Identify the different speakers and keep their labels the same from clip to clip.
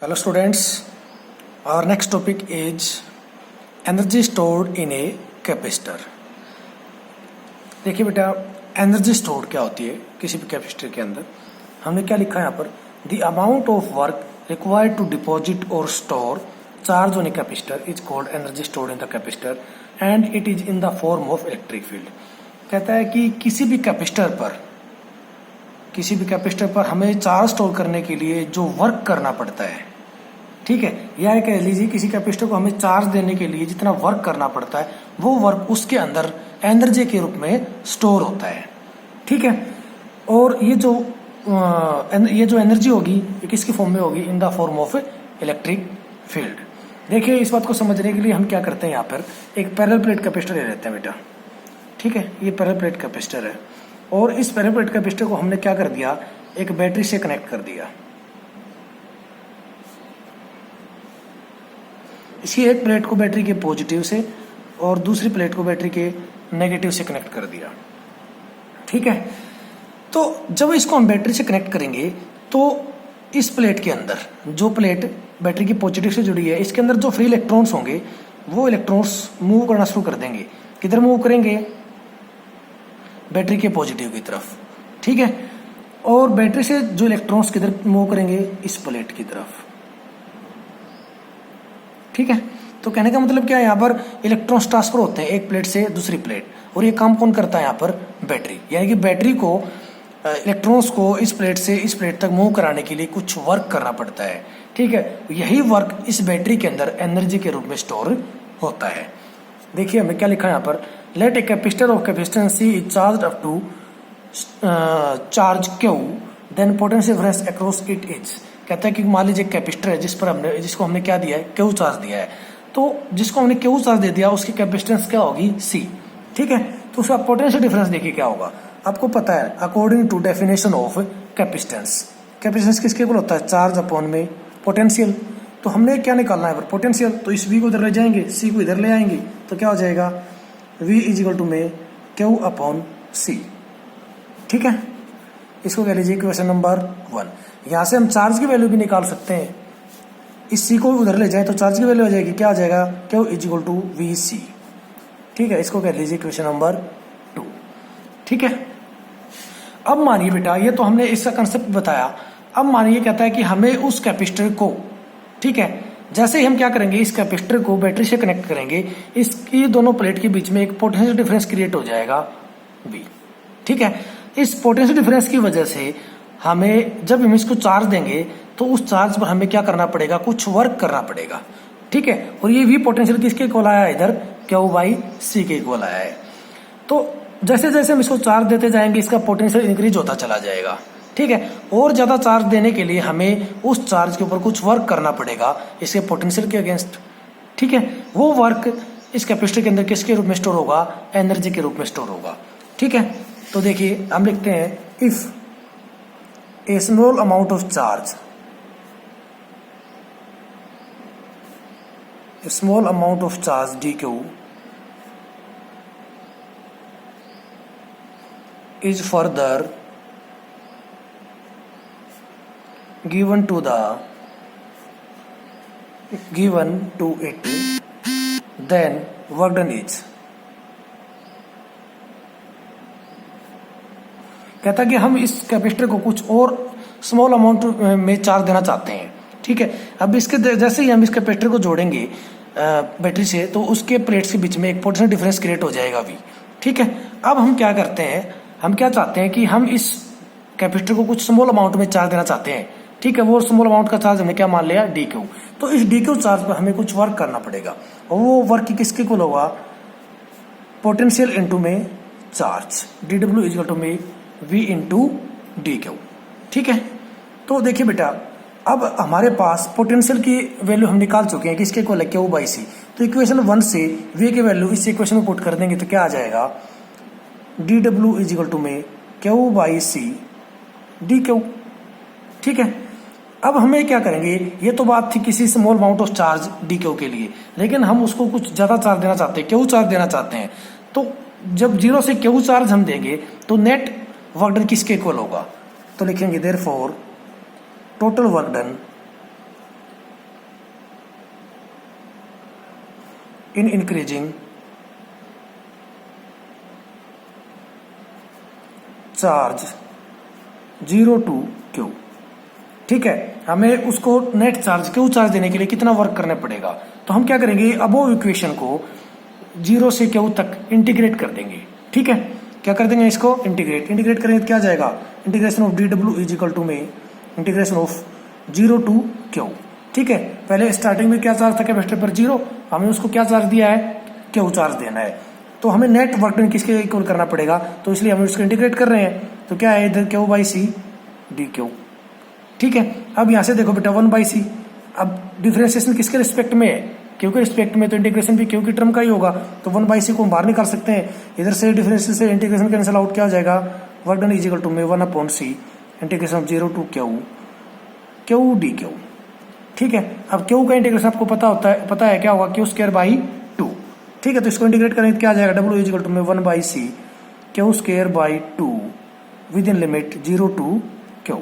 Speaker 1: Hello students, our next topic is energy stored in a capacitor. देखिए बेटा, energy stored क्या होती है किसी भी कैपेसिटर के अंदर। हमने क्या लिखा है यहाँ पर, the amount of work required to deposit और store charge on a capacitor is called energy stored in the capacitor and it is in the form of electric field. कहता है कि किसी भी कैपेसिटर पर हमें चार्ज स्टोर करने के लिए जो वर्क करना पड़ता है, ठीक है, या कह लीजिए किसी कैपेसिटर को हमें चार्ज देने के लिए जितना वर्क करना पड़ता है वो वर्क उसके अंदर एनर्जी के रूप में स्टोर होता है, ठीक है। और ये जो एनर्जी होगी ये किसकी फॉर्म में होगी, इन the form of electric field. देखिए, इस बात को समझने के लिए हम क्या करते हैं, यहाँ पर एक पैरेलल प्लेट कैपेसिटर ले लेते हैं बेटा, ठीक है। ये पैरेलल प्लेट कैपेसिटर है और इस पैरेलल प्लेट कैपेसिटर को हमने क्या कर दिया, एक बैटरी से कनेक्ट कर दिया। इसकी एक प्लेट को बैटरी के पॉजिटिव से और दूसरी प्लेट को बैटरी के नेगेटिव से कनेक्ट कर दिया, ठीक है। तो जब इसको हम बैटरी से कनेक्ट करेंगे तो इस प्लेट के अंदर, जो प्लेट बैटरी की पॉजिटिव से जुड़ी है, इसके अंदर जो फ्री इलेक्ट्रॉन्स होंगे वो इलेक्ट्रॉन्स मूव करना शुरू कर देंगे। किधर मूव करेंगे, बैटरी के पॉजिटिव की तरफ, ठीक है। और बैटरी से जो इलेक्ट्रॉन्स किधर मूव करेंगे, इस प्लेट की तरफ, ठीक है। तो कहने का मतलब क्या है, यहाँ पर इलेक्ट्रॉन्स ट्रांसफर होते हैं एक प्लेट से दूसरी प्लेट, और ये काम कौन करता है यहाँ पर, बैटरी। यानी कि बैटरी को इलेक्ट्रॉन्स को इस प्लेट से इस प्लेट तक मूव कराने के लिए कुछ वर्क करना पड़ता है, ठीक है। यही वर्क इस बैटरी के अंदर एनर्जी के रूप में स्टोर होता है। देखिए हमें क्या लिखा है यहाँ पर, let a capacitor of capacitance C is charge up to charge Q then potential difference across it is. कहता है कि मान लीजिए कैपेसिटर है जिसको हमने क्या दिया है, Q चार्ज दिया है। तो जिसको हमने Q चार्ज दे दिया उसकी कैपेसिटेंस क्या होगी, C, ठीक है। तो उसका पोटेंशियल डिफरेंस देखिए क्या होगा, आपको पता है according to definition of capacitance किसके इक्वल होता है, चार्ज अपॉन में पोटेंशियल। तो हमने क्या निकालना है पोटेंशियल, तो इस V को इधर ले जाएंगे, C को इधर ले आएंगे, तो क्या हो जाएगा, V इज इक्वल टू में Q अपॉन C, ठीक है। इसको कह लीजिए क्वेश्चन नंबर 1। यहाँ से हम चार्ज की वैल्यू भी निकाल सकते हैं, इस C को उधर ले जाए तो चार्ज की वैल्यू आ जाएगी, क्या आ जाएगा, Q is equal to VC, ठीक है। इसको कह लीजिए क्वेश्चन नंबर 2, ठीक है। अब मानिए बेटा, ये तो हमने इसका कंसेप्ट बताया। अब मानिए कहता है कि हमें उस कैपेसिटर को, ठीक है, जैसे ही हम क्या करेंगे, इस कैपेसिटर को बैटरी से कनेक्ट करेंगे, इसकी दोनों प्लेट के बीच में एक पोटेंशियल डिफरेंस क्रिएट हो जाएगा V, ठीक है। इस पोटेंशियल डिफरेंस की वजह से हमें, जब हम इसको चार्ज देंगे तो उस चार्ज पर हमें क्या करना पड़ेगा, कुछ वर्क करना पड़ेगा, ठीक है। और ये V पोटेंशियल किसके इक्वल आया है, इधर Q/C के इक्वल आया है। तो जैसे जैसे हम इसको चार्ज देते जाएंगे इसका पोटेंशियल इंक्रीज होता चला जाएगा, ठीक है। और ज्यादा चार्ज देने के लिए हमें उस चार्ज के ऊपर कुछ वर्क करना पड़ेगा इसके पोटेंशियल के अगेंस्ट, ठीक है। वो वर्क इस कैपेसिटर के अंदर किसके रूप में स्टोर होगा, एनर्जी के रूप में स्टोर होगा, ठीक है। तो देखिए हम लिखते हैं, if A small amount of charge, dq is further given to it, then work done is। कहता है कि हम इस कैपेसिटर को कुछ और स्मॉल अमाउंट में चार्ज देना चाहते हैं, ठीक है। अब इसके जैसे ही हम इस कैपेसिटर को जोड़ेंगे बैटरी से, तो उसके प्लेट्स के बीच में एक पोटेंशियल डिफरेंस क्रिएट हो जाएगा V, ठीक है। अब हम क्या करते हैं, हम क्या चाहते हैं कि हम इस कैपेसिटर को कुछ स्मॉल अमाउंट में चार्ज देना चाहते हैं, ठीक है। वो स्मॉल अमाउंट का चार्ज हमने क्या मान लिया, dq। तो इस dq चार्ज पर हमें कुछ वर्क करना पड़ेगा, और वो वर्क किसके इक्वल होगा, पोटेंशियल इंटू में charge, dw is equal to में V इंटू dq, ठीक है। तो देखिए बेटा, अब हमारे पास पोटेंशियल की वैल्यू हम निकाल चुके हैं, किसके इक्वल है, Q/C। तो इक्वेशन 1 से V की वैल्यू इस इक्वेशन में पुट कर देंगे तो क्या आ जाएगा, dw इज इक्वल टू में Q/C dq, ठीक है। अब हमें क्या करेंगे, ये तो बात थी किसी small amount of charge dq के लिए, लेकिन हम उसको कुछ ज्यादा चार्ज देना चाहते हैं, Q चार्ज देना चाहते हैं। तो जब 0 से Q चार्ज हम देंगे तो नेट वर्क डन किसके इक्वल होगा, तो लिखेंगे therefore total work done in increasing charge 0 to Q। ठीक है, हमें उसको नेट चार्ज Q चार्ज देने के लिए कितना वर्क करना पड़ेगा, तो हम क्या करेंगे, अबोव इक्वेशन को 0 से Q तक इंटीग्रेट कर देंगे। ठीक है, क्या कर देंगे, इसको इंटीग्रेट करेंगे तो क्या जाएगा, integration of dw is equal to में इंटीग्रेशन ऑफ 0 to Q। ठीक है, पहले स्टार्टिंग में क्या चार्ज था कैपेसिटर पर 0, हमें उसको क्या चार्ज दिया है, Q चार्ज देना है, तो हमें नेट वर्क डन किसके इक्वल करना पड़ेगा, तो इसलिए हम उसको इंटीग्रेट कर रहे हैं, तो क्या है इधर Q by C D Q. ठीक है, अब यहाँ से देखो बेटा 1 बाई सी, अब डिफरेंशिएशन किसके रिस्पेक्ट में है, Q के रिस्पेक्ट में, तो इंटीग्रेशन भी Q की टर्म का ही होगा, तो 1 बाई सी को हम बाहर निकाल सकते हैं, इधर से डिफरेंशिएशन से इंटीग्रेशन कैंसिल आउट, क्या हो जाएगा, work done is equal to में 1 upon C integration of 0 to Q D Q. ठीक है, अब Q का इंटीग्रेशन आपको पता है क्या होगा, Q स्क्वायर बाई 2। ठीक है, तो इसको इंटीग्रेट करेंगे तो क्या आ जाएगा, W इज इक्वल टू में 1 by C Q square by 2 within limit 0 to Q।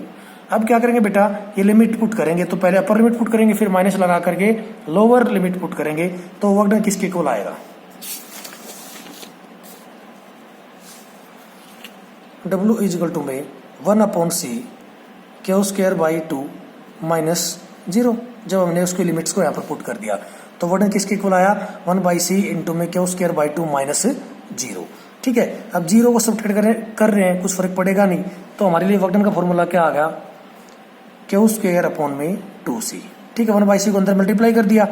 Speaker 1: अब क्या करेंगे बेटा, ये लिमिट पुट करेंगे, तो पहले अपर लिमिट पुट करेंगे, फिर माइनस लगा करके लोअर लिमिट पुट करेंगे, तो वर्क डन किसके इक्वल आएगा, W इज इक्वल टू में 1 upon C Q square by 2 minus 0। जब हमने उसके लिमिट्स को यहाँ पर पुट कर दिया तो वर्क डन किसके इक्वल आया, 1 बाई सी इंटू में Q स्क्वायर बाई 2 माइनस 0। ठीक है, अब 0 को सब्ट्रैक्ट कर रहे हैं, कुछ फर्क पड़ेगा नहीं, तो हमारे लिए वर्क डन का फॉर्मूला क्या आ गया, Q स्क्वायर अपॉन में 2c। ठीक है, 1 बाई सी को अंदर मल्टीप्लाई कर दिया,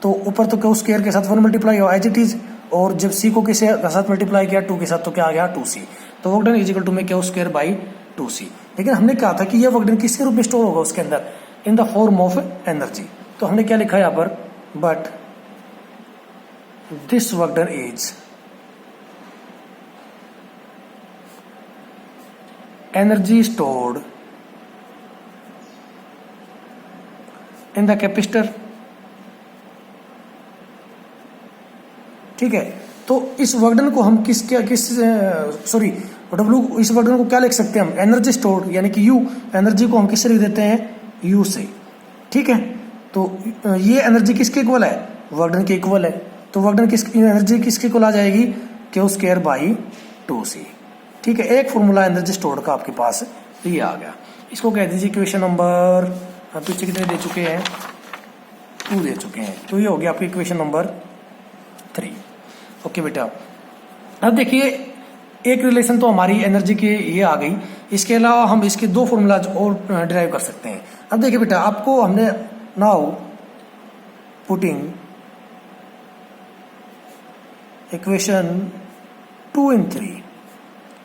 Speaker 1: तो ऊपर तो Q स्क्वायर के साथ 1 मल्टीप्लाई हो एज इट इज, और जब c को किसके साथ मल्टीप्लाई किया 2 के साथ, तो क्या आ गया 2c, तो work done is equal to में Q स्क्वायर बाई 2c। लेकिन हमने कहा था कि यह वर्क डन किसके रूप में स्टोर होगा उसके अंदर, इन द फॉर्म ऑफ एनर्जी, तो हमने क्या लिखा है यहाँ पर, but this work done is energy stored in the capacitor. ठीक है, तो इस वर्क डन को हम इस वर्क डन को क्या लिख सकते हैं हम, एनर्जी स्टोर्ड यानी कि U, एनर्जी को हम किससे लिख देते हैं, U से। ठीक है, तो ये एनर्जी किसके इक्वल है, वर्क डन के इक्वल है, तो वर्क डन एनर्जी किसके इक्वल आ जाएगी, Q स्क्वायर बाई 2c। ठीक है, एक फॉर्मूला एनर्जी स्टोर्ड का आपके पास ये आ गया, इसको कह दीजिए इक्वेशन नंबर, पीछे कितने दे चुके हैं, 2 दे चुके हैं, तो ये हो गया आपकी इक्वेशन नंबर 3। ओके बेटा, अब देखिए एक रिलेशन तो हमारी एनर्जी की ये आ गई, इसके अलावा हम इसके 2 फॉर्मूलाज और डिराइव कर सकते हैं। अब देखिए बेटा, आपको हमने नाउ पुटिंग इक्वेशन 2 इन 3,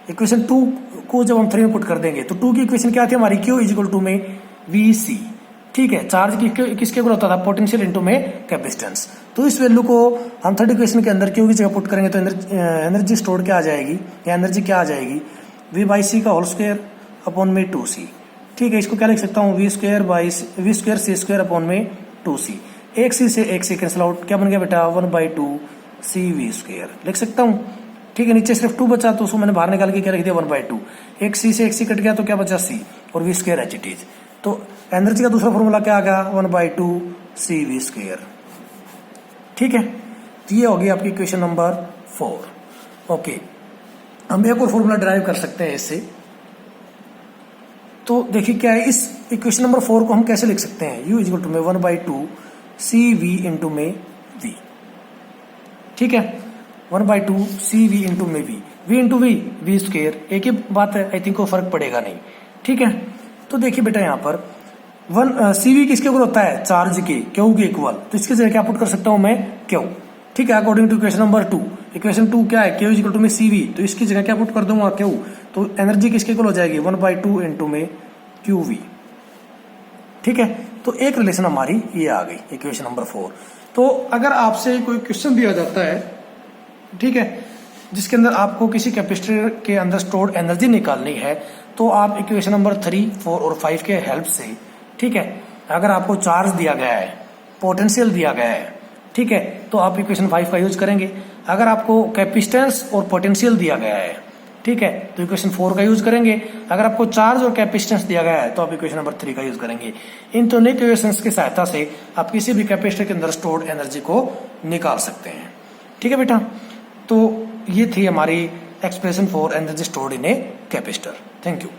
Speaker 1: इक्वेशन 2 को जब हम 3 में पुट कर देंगे तो 2 की इक्वेशन क्या थी हमारी, Q इज इक्वल टू में VC। ठीक है, चार्ज किसके इक्वल होता था, पोटेंशियल इनटू में कैपेसिटेंस, तो इस वैल्यू को हम थर्ड इक्वेशन के अंदर Q की जगह पुट करेंगे तो एनर्जी स्टोर्ड क्या आ जाएगी, या एनर्जी क्या आ जाएगी, V बाई सी का होल स्क्वायर अपॉन में 2c। ठीक है, इसको क्या लिख सकता हूँ, V square C square upon में 2c, एक c से एक c कैंसिल आउट, क्या बन गया बेटा 1 बाई 2 CV स्क्वायर लिख सकता हूँ। ठीक है, नीचे सिर्फ 2 बचा तो उसको मैंने बाहर निकाल के क्या लिख दिया 1 बाई 2, एक c से एक c कट गया तो क्या बचा c, और V square H it is, तो एनर्जी का दूसरा फॉर्मूला क्या आ गया 1 बाई 2 CV स्क्वायर। ठीक है, तो ये होगी आपकी इक्वेशन नंबर 4। ओके, हम एक और फॉर्मूला ड्राइव कर सकते हैं इससे, तो देखिए क्या है, इस इक्वेशन नंबर 4 को हम कैसे लिख सकते हैं, U इक्वल टू में 1 बाई 2 CV इंटू में V। ठीक है, 1 बाई 2 CV इंटू में V इंटू V स्क्वायर, एक ही बात है, आई थिंक को फर्क पड़ेगा नहीं। ठीक है, तो देखिए बेटा यहाँ पर CV किसके इक्वल होता है, चार्ज के, Q के इक्वल, तो इसके जगह क्या पुट कर सकता हूं मैं, Q। ठीक है, according to equation number 2, equation 2 क्या है, Q इक्वल टू में CV, तो इसकी जगह क्या पुट कर दूंगा Q, तो एनर्जी किसके इक्वल हो जाएगी 1 बाई 2 इंटू में QV। ठीक है, तो एक रिलेशन हमारी ये आ गई इक्वेशन नंबर 4। तो अगर आपसे कोई क्वेश्चन दिया जाता है, ठीक है, जिसके अंदर आपको किसी कैपेसिटर के अंदर स्टोर्ड एनर्जी निकालनी है, तो आप इक्वेशन नंबर 3, 4 और 5 के हेल्प से, ठीक है, अगर आपको चार्ज दिया गया है, पोटेंशियल दिया गया है, ठीक है, तो आप इक्वेशन 5 का यूज करेंगे। अगर आपको कैपेसिटेंस और पोटेंशियल दिया गया है, ठीक है, तो इक्वेशन 4 का यूज करेंगे। अगर आपको चार्ज और कैपेसिटेंस दिया गया है तो आप इक्वेशन नंबर 3 का यूज करेंगे। इन दोनों इक्वेशंस की सहायता से आप किसी भी कैपेसिटर के अंदर स्टोर्ड एनर्जी को निकाल सकते हैं। ठीक है बेटा, तो ये थी हमारी expression for energy stored in a capacitor. Thank you.